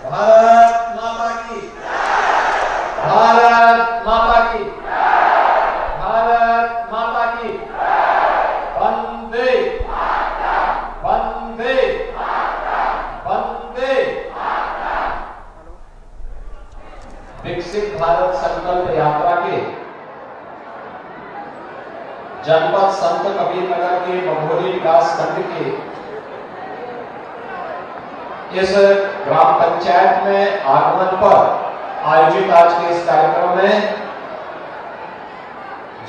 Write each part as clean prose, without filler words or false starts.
भारत माता की, भारत माता की, भारत माता की, वंदे वंदे वंदे। विकसित भारत संकल्प यात्रा के जनपद संत कबीर नगर के बघोली विकास खंड के इस ग्राम पंचायत में आगमन पर आयोजित आज के इस कार्यक्रम में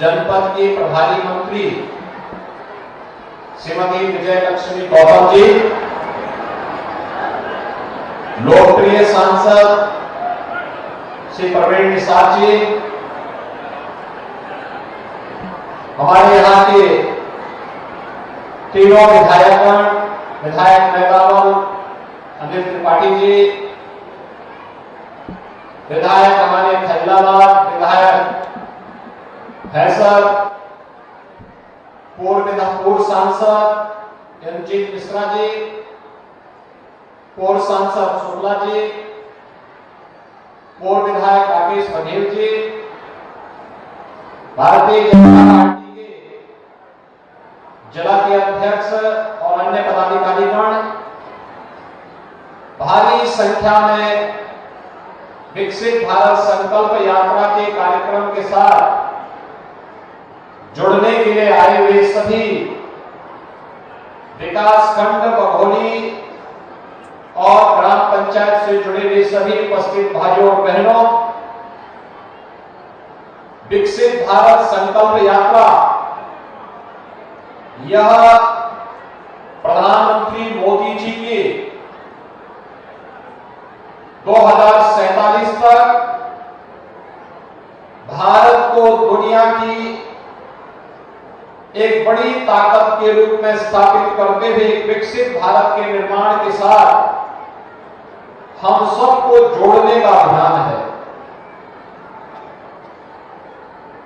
जनपद के प्रभारी मंत्री श्रीमती विजय लक्ष्मी गौतम जी, लोकप्रिय सांसद श्री प्रवीण निषाद जी, हमारे यहाँ के तीनों विधायकगण, विधायक मेघावल अनिल त्रिपाठी जी, विधायक हमारे खैलाबाद, विधायक फैसल, पूर्व सांसद रंजीत मिश्रा जी, पूर्व सांसद शुक्ला जी, पूर्व विधायक राकेश बघेल जी, भारतीय जनता पार्टी के जिला के अध्यक्ष और अन्य पदाधिकारीगण, भारी संख्या में विकसित भारत संकल्प यात्रा के कार्यक्रम के साथ जुड़ने के लिए आए हुए सभी विकास खंड बघोली और ग्राम पंचायत से जुड़े हुए सभी उपस्थित भाइयों और बहनों, विकसित भारत संकल्प यात्रा यह प्रधानमंत्री मोदी जी के 2047 तक भारत को दुनिया की एक बड़ी ताकत के रूप में स्थापित करते हुए विकसित भारत के निर्माण के साथ हम सबको जोड़ने का अभियान है।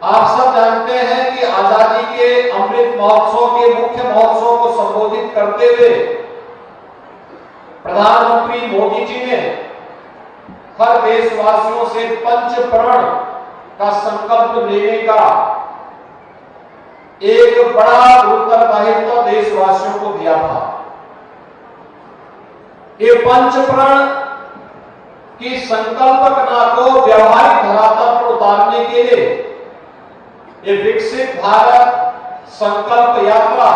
आप सब जानते हैं कि आजादी के अमृत महोत्सव के मुख्य महोत्सव को संबोधित करते हुए प्रधानमंत्री मोदी जी ने हर देशवासियों से पंच प्रण का संकल्प लेने का एक बड़ा उत्तरदायित्व देशवासियों को दिया था। ये पंच प्रण की संकल्पना को व्यवहारिक धरातल पर उतारने के लिए ये विकसित भारत संकल्प यात्रा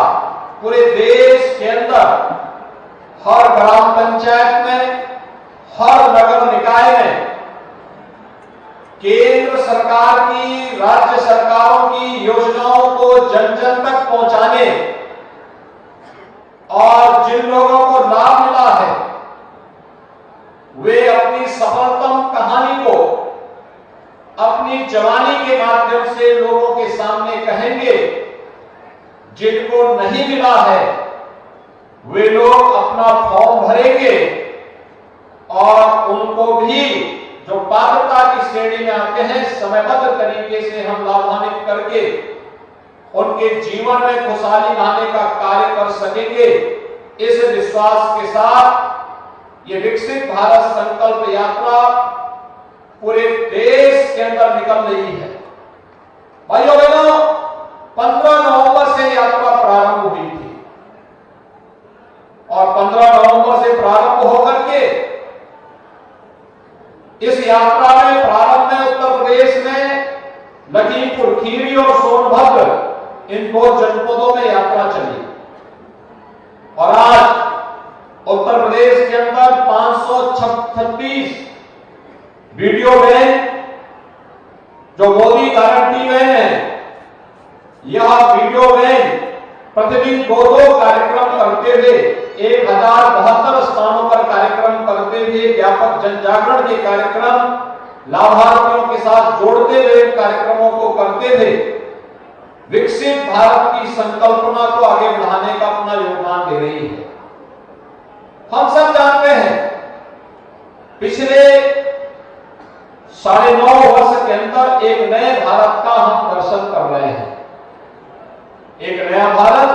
पूरे देश के अंदर हर ग्राम पंचायत में, हर नगर निकाय में केंद्र सरकार की, राज्य सरकारों की योजनाओं को जन जन तक पहुंचाने और जिन लोगों को लाभ मिला है वे अपनी सफलतम कहानी को अपनी जवानी के माध्यम से लोगों के सामने कहेंगे। जिनको नहीं मिला है वे लोग अपना फॉर्म भरेंगे और उनको भी जो पात्रता की श्रेणी में आते हैं समयबद्ध तरीके से हम लाभान्वित करके उनके जीवन में खुशहाली लाने का कार्य कर सकेंगे। इस विश्वास के साथ ये विकसित भारत संकल्प यात्रा पूरे देश के अंदर निकल रही है। भाइयों बहनों, 15 नवंबर से यात्रा प्रारंभ हुई थी और 15 नवंबर से प्रारंभ होकर के इस यात्रा में प्रारंभ में उत्तर प्रदेश में लखीमपुर खीरी और सोनभद्र इन दो जनपदों में यात्रा चली और आज उत्तर प्रदेश के अंदर 536 वीडियो वैन जो मोदी गारंटी वैन है, यह वीडियो वैन प्रतिदिन 2-2 कार्यक्रम करते हुए 1072 स्थानों पर कार्यक्रम करते हुए व्यापक जन जागरण के कार्यक्रम लाभार्थियों के साथ जोड़ते हुए कार्यक्रमों को करते हुए विकसित भारत की संकल्पना को आगे बढ़ाने का अपना योगदान दे रही है। हम सब जानते हैं पिछले 9.5 वर्ष के अंदर एक नए भारत का हम दर्शन कर रहे हैं। एक नया भारत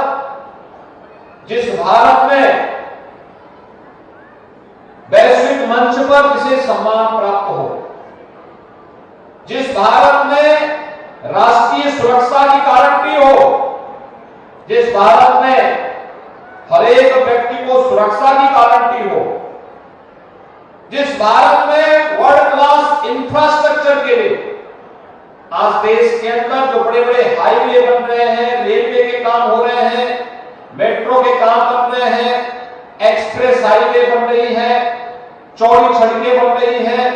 जिस भारत में वैश्विक मंच पर इसे सम्मान प्राप्त हो, जिस भारत में राष्ट्रीय सुरक्षा की गारंटी हो, जिस भारत में हर एक व्यक्ति को सुरक्षा की गारंटी हो, जिस भारत में वर्ल्ड क्लास इंफ्रास्ट्रक्चर के लिए आज देश के अंदर जो बड़े बड़े हाईवे बन रहे हैं, रेलवे के काम हो रहे हैं, मेट्रो के काम बन रहे हैं, एक्सप्रेस हाईवे बन रही है, चौड़ी सड़कें बन रही हैं,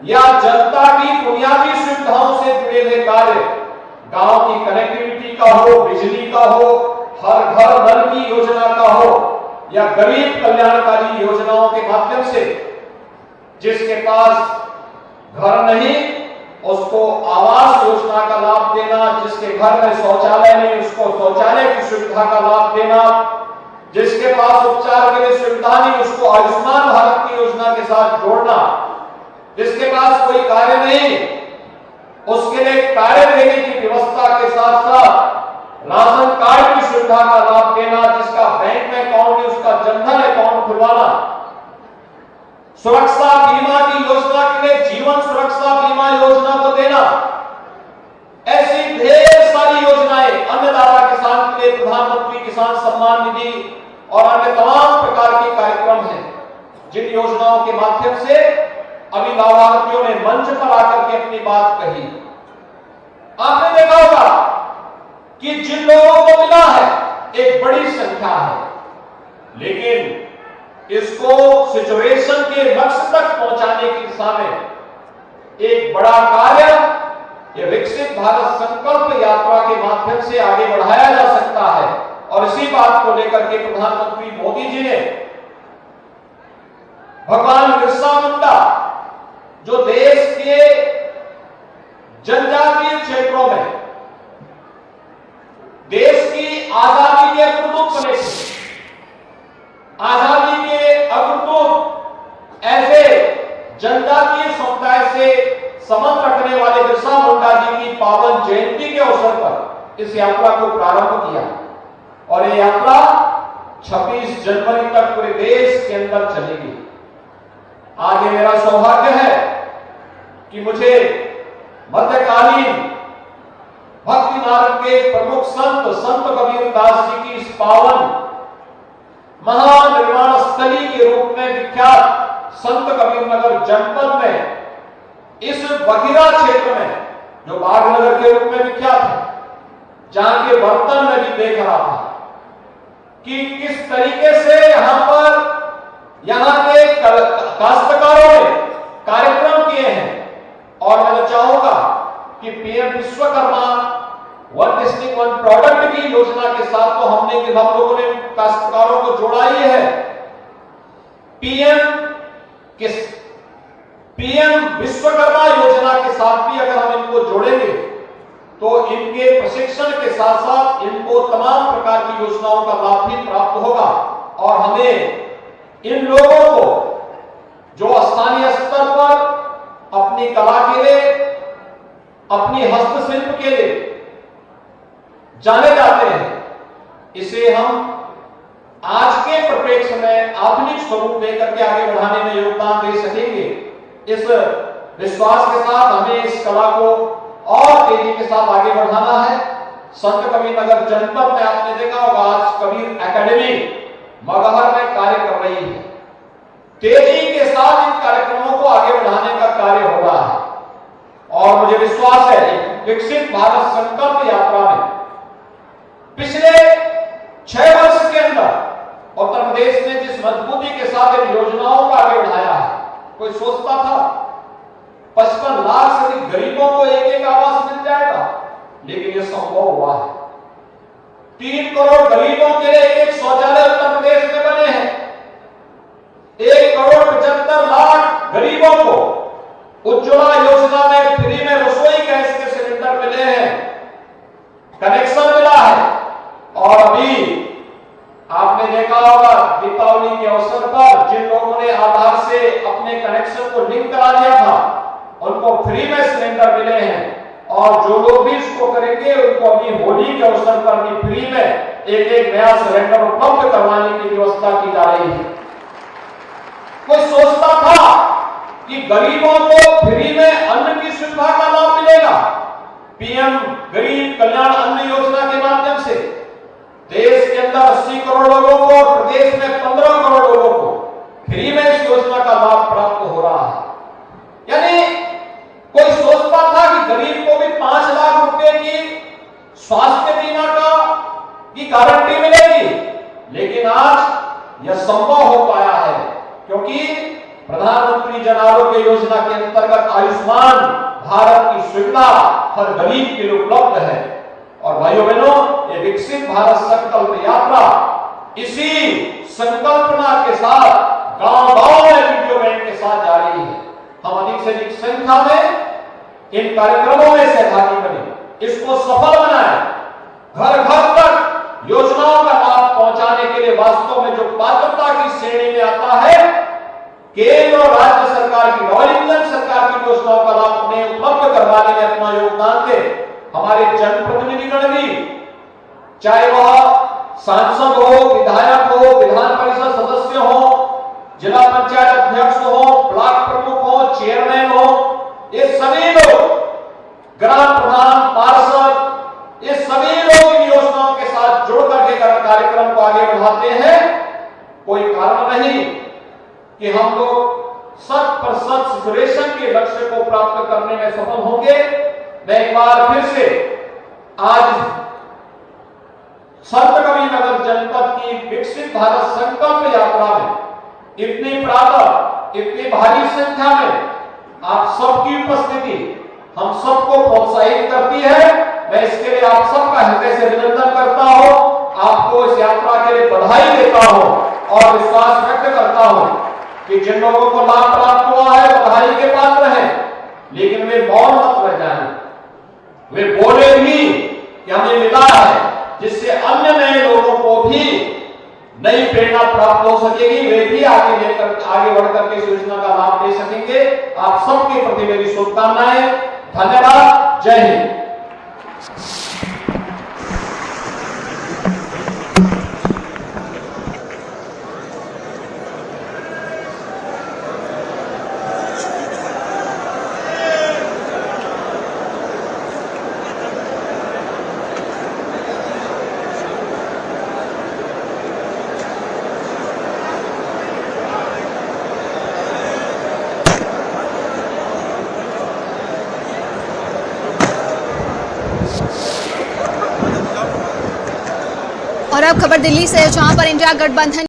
या जनता की बुनियादी सुविधाओं से जुड़े हुए कार्य, गांव की कनेक्टिविटी का हो, बिजली का हो, हर घर नल की योजना का हो, या गरीब कल्याणकारी योजनाओं के माध्यम से जिसके पास घर नहीं उसको आवास योजना का लाभ देना, जिसके घर में शौचालय नहीं उसको शौचालय की सुविधा का लाभ देना, जिसके पास उपचार के लिए सुविधा नहीं उसको आयुष्मान भारत की योजना के साथ जोड़ना, जिसके पास कोई कार्य नहीं उसके लिए कार्य देने की व्यवस्था के साथ साथ राशन कार्ड की सुविधा का लाभ देना, जिसका बैंक में अकाउंट नहीं उसका जनधन अकाउंट खुलवाना, सुरक्षा बीमा की योजना के लिए जीवन सुरक्षा बीमा योजना को देना, ऐसी ढेर सारी योजनाएं, अन्नदाता किसान के लिए प्रधानमंत्री किसान सम्मान निधि और अन्य तमाम प्रकार के कार्यक्रम हैं, जिन योजनाओं के माध्यम से अभी लाभार्थियों ने मंच पर आकर के अपनी बात कही। आपने देखा होगा कि जिन लोगों को मिला है एक बड़ी संख्या है, लेकिन इसको सिचुएशन के लक्ष्य तक पहुंचाने की दिशा में एक बड़ा कार्य ये विकसित भारत संकल्प यात्रा के माध्यम से आगे बढ़ाया जा सकता है। और इसी बात को लेकर के प्रधानमंत्री मोदी जी ने भगवान बिरसा मुंडा जो देश के जनजातीय क्षेत्रों में देश की आजादी के अग्रदूत बने थे, आजादी के अग्रदूत ऐसे जनजातीय समुदाय से संबंध रखने वाले बिरसा मुंडा जी की पावन जयंती के अवसर पर इस यात्रा को प्रारंभ किया और ये यात्रा 26 जनवरी तक पूरे देश के अंदर चलेगी। आज ये मेरा सौभाग्य है कि मुझे मध्यकालीन भक्ति मार्ग के प्रमुख संत कबीर दास जी की इस पावन महानिर्वाण स्थली के रूप में विख्यात संत कबीर नगर जनपद में इस बघिरा क्षेत्र में जो बागनगर के रूप में विख्यात है, जहां के बर्तन में भी देख रहा था कि किस तरीके से यहां के काश्तकारों ने कार्यक्रम किए हैं। और मैं चाहूंगा कि PM Vishwakarma one district one product की योजना के साथ तो हम लोगों ने काश्तकारों को जोड़ा ही है, पीएम विश्वकर्मा योजना के साथ भी अगर हम इनको जोड़ेंगे तो इनके प्रशिक्षण के साथ साथ इनको तमाम प्रकार की योजनाओं का लाभ भी प्राप्त होगा और हमें इन लोगों को जो स्थानीय स्तर पर अपनी कला के लिए, अपनी हस्तशिल्प के लिए जाने जाते हैं, इसे हम आज के परिप्रेक्ष्य में आधुनिक स्वरूप देकर के आगे बढ़ाने में योगदान दे सकेंगे। इस विश्वास के साथ हमें इस कला को और तेजी के साथ आगे बढ़ाना है। संत कबीर नगर जनपद में आपने देखा होगा आज कबीर एकेडमी मगहर में कार्य कर रही है। तेजी के साथ इन कार्यक्रमों को आगे बढ़ाने का कार्य हो रहा है और मुझे विश्वास है विकसित भारत संकल्प यात्रा में पिछले 6 वर्ष के अंदर उत्तर प्रदेश ने जिस मजबूती के साथ इन योजनाओं को आगे बढ़ाया है, कोई सोचता था 55 लाख से अधिक गरीबों को एक आवास मिल जाएगा, लेकिन यह संभव हुआ है। 3 करोड़ गरीबों के लिए एक शौचालय उत्तर प्रदेश में बने हैं। 1,75,00,000 गरीबों को उज्ज्वला योजना में फ्री में रसोई गैस के सिलेंडर मिले हैं, कनेक्शन मिला है। और अभी आपने देखा होगा दीपावली के अवसर पर जिन लोगों ने आधार से अपने कनेक्शन को लिंक करा दिया था उनको फ्री में सिलेंडर मिले हैं और जो लोग भी इसको करेंगे उनको अभी होली के अवसर पर भी फ्री में एक नया सिलेंडर उपलब्ध करवाने की व्यवस्था की जा रही है। कोई सोचता गरीबों को फ्री में अन्न की सुविधा का लाभ मिलेगा। पीएम गरीब कल्याण अन्न योजना के माध्यम से देश के अंदर 80 करोड़ लोगों को और प्रदेश में 15 करोड़ लोगों को फ्री में इस योजना का लाभ प्राप्त हो रहा है। यानी कोई सोचता था कि गरीब को भी 5 लाख रुपए की स्वास्थ्य बीमा की गारंटी मिलेगी, लेकिन आज यह संभव हो पाया है क्योंकि प्रधानमंत्री जन आरोग्य योजना के अंतर्गत आयुष्मान भारत की सुविधा हर गरीब के लिए उपलब्ध है। और भाइयों बहनों, ये विकसित भारत संकल्प यात्रा इसी संकल्पना के साथ गांव-गांव में वीडियो बैंड के साथ जारी है। हम अधिक से अधिक संख्या में इन कार्यक्रमों में सहभागी बने, इसको सफल बनाएं, घर घर तक योजनाओं का लाभ पहुंचाने के लिए वास्तव में जो पात्रता की श्रेणी में आता है, केंद्र और राज्य सरकार की, डबल इंजन सरकार की योजनाओं का लाभ उन्हें उपलब्ध करवाने में अपना योगदान दे। हमारे जनप्रतिनिधिगण भी, चाहे वह सांसद हो, विधायक हो, विधान परिषद सदस्य हो, जिला पंचायत अध्यक्ष हो, ब्लॉक प्रमुख हो, चेयरमैन हो, ये सभी लोग, ग्राम प्रधान, पार्षद, ये सभी लोग इन योजनाओं के साथ जुड़ करके कार्यक्रम को आगे बढ़ाते हैं। कोई कारण नहीं कि हम लोग 100% सैचुरेशन के लक्ष्य को प्राप्त करने में सफल होंगे। मैं एक बार फिर से आज संत कबीरनगर जनपद की विकसित भारत संकल्प यात्रा में इतनी प्रातः, इतनी भारी संख्या में आप सबकी उपस्थिति हम सबको प्रोत्साहित करती है। मैं इसके लिए आप सबका हृदय से अभिनंदन करता हूं, आपको इस यात्रा के लिए बधाई देता हूं और विश्वास व्यक्त करता हूं कि जिन लोगों को लाभ प्राप्त हुआ है बधाई के पात्र हैं, लेकिन वे मौन मत रह जाएं, वे बोले भी कि हमें मिला है, जिससे अन्य नए लोगों को भी नई प्रेरणा प्राप्त हो सकेगी, वे भी आगे बढ़कर के इस योजना का लाभ ले सकेंगे। आप सबके प्रति मेरी शुभकामनाएं। धन्यवाद। जय हिंद। और अब खबर दिल्ली से, जहां पर इंडिया गठबंधन